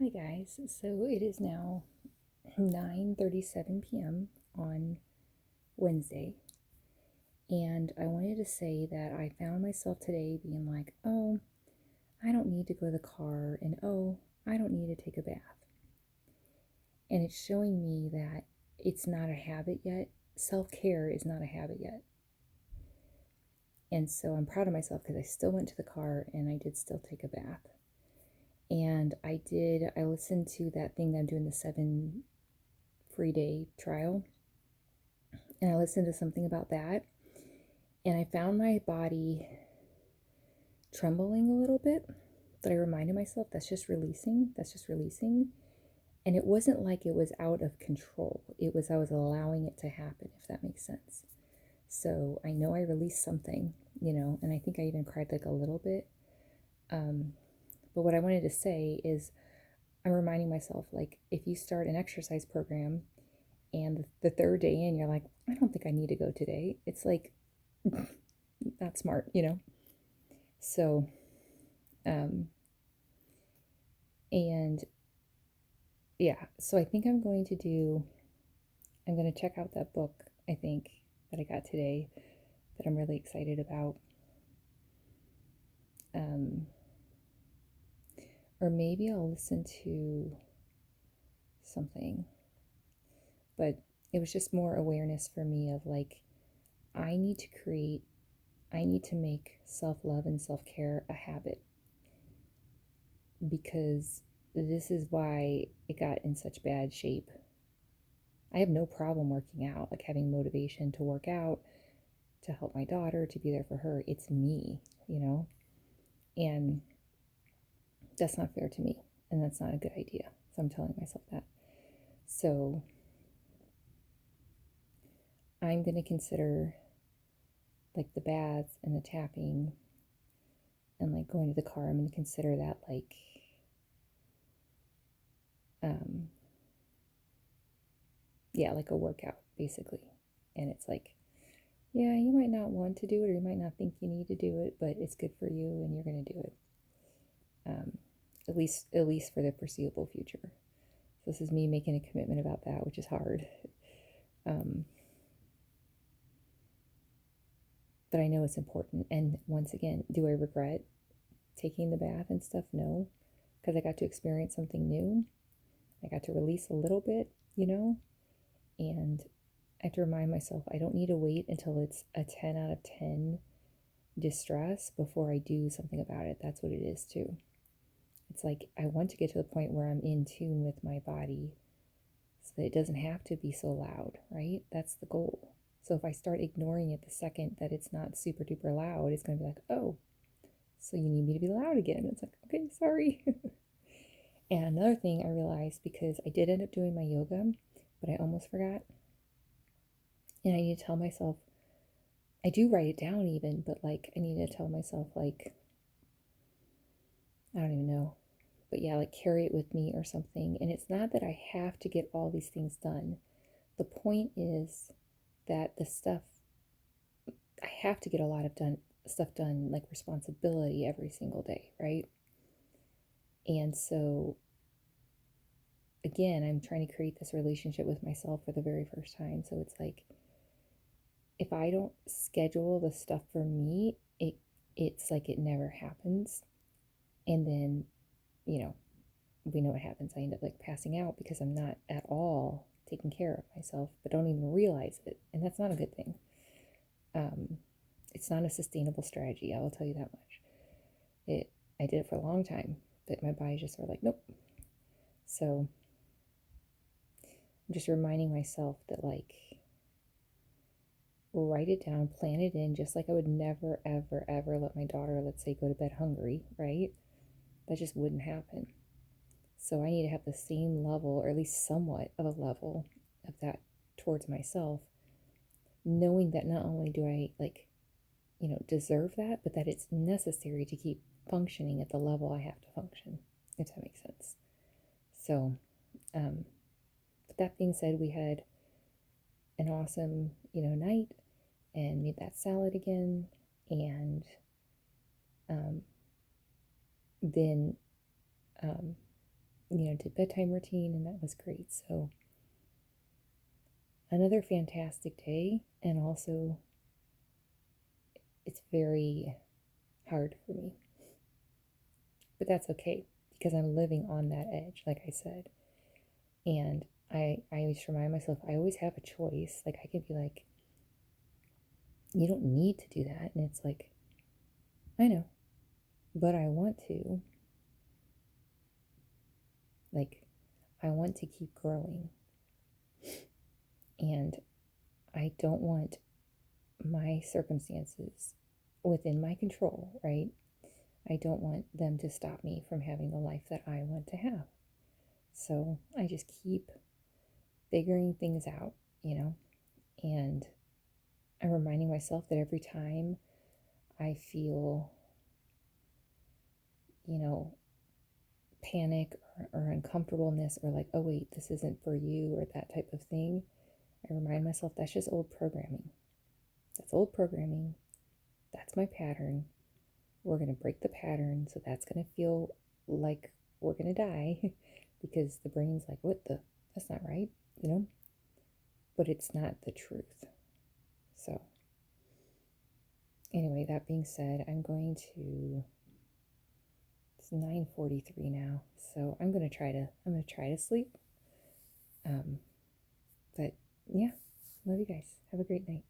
Hi guys. So it is now 9:37 p.m. on Wednesday, and I wanted to say that I found myself today being like, "Oh, I don't need to go to the car," and "Oh, I don't need to take a bath." And it's showing me that it's not a habit yet. Self-care is not a habit yet. And so I'm proud of myself because I still went to the car and I did still take a bath. And I listened to that thing that I'm doing, the 7 free day trial, and I listened to something about that, and I found my body trembling a little bit, but I reminded myself that's just releasing, and it wasn't like it was out of control. It was I was allowing it to happen, if that makes sense. So I know I released something, and I think I even cried like a little bit. But what I wanted to say is I'm reminding myself, like, if you start an exercise program and the third day in, you're like, I don't think I need to go today. It's like, not smart. So, um, and yeah, so I think I'm going to check out that book, I think, that I got today that I'm really excited about. Um, or maybe I'll listen to something, but it was just more awareness for me of like, I need to create, I need to make self love and self care a habit because this is why it got in such bad shape. I have no problem working out, like having motivation to work out, to help my daughter, to be there for her. It's me. And that's not fair to me. And that's not a good idea. So I'm telling myself that. So I'm going to consider like the baths and the tapping and like going to the car. I'm going to consider that like, um, yeah, like a workout basically. And it's like, yeah, you might not want to do it or you might not think you need to do it, but it's good for you and you're going to do it. Um, at least for the foreseeable future. So this is me making a commitment about that, which is hard. Um, but I know it's important. And once again, do I regret taking the bath and stuff? No, because I got to experience something new. I got to release a little bit, and I have to remind myself I don't need to wait until it's a 10 out of 10 distress before I do something about it. That's what it is, too. It's like I want to get to the point where I'm in tune with my body so that it doesn't have to be so loud, right? That's the goal. So if I start ignoring it the second that it's not super duper loud, it's going to be like, oh, so you need me to be loud again. It's like, okay, sorry. And another thing I realized, because I did end up doing my yoga, but I almost forgot. And I need to tell myself, I do write it down even, but like I need to tell myself, like, I don't even know. But yeah, like carry it with me or something. And it's not that I have to get all these things done. The point is that I have to get a lot of stuff done, like responsibility every single day, right? And so again, I'm trying to create this relationship with myself for the very first time. So it's like if I don't schedule the stuff for me, it's like it never happens. And then, you know, we know what happens. I end up like passing out because I'm not at all taking care of myself, but don't even realize it. And that's not a good thing. Um, it's not a sustainable strategy. I will tell you that much. I did it for a long time, but my body just sort of like, nope. So I'm just reminding myself that like write it down, plan it in, just like I would never, ever, ever let my daughter, let's say, go to bed hungry, right? That just wouldn't happen. So I need to have the same level, or at least somewhat of a level of that towards myself, knowing that not only do I deserve that, but that it's necessary to keep functioning at the level I have to function, if that makes sense. So, but that being said, we had an awesome, night and made that salad again. And um, then did bedtime routine, and that was great. So another fantastic day, and also it's very hard for me. But that's okay because I'm living on that edge, like I said. And I always remind myself I always have a choice. Like I could be like, you don't need to do that. And it's like, I know, but I want to. Like, I want to keep growing. And I don't want my circumstances within my control, right? I don't want them to stop me from having the life that I want to have. So I just keep figuring things out, and I'm reminding myself that every time I feel, you know, panic or uncomfortableness or like, oh, wait, this isn't for you or that type of thing, I remind myself that's just old programming. That's old programming. That's my pattern. We're going to break the pattern. So that's going to feel like we're going to die because the brain's like, that's not right, but it's not the truth. So, anyway, that being said, it's 9:43 now, so I'm going to try to sleep. But yeah, love you guys. Have a great night.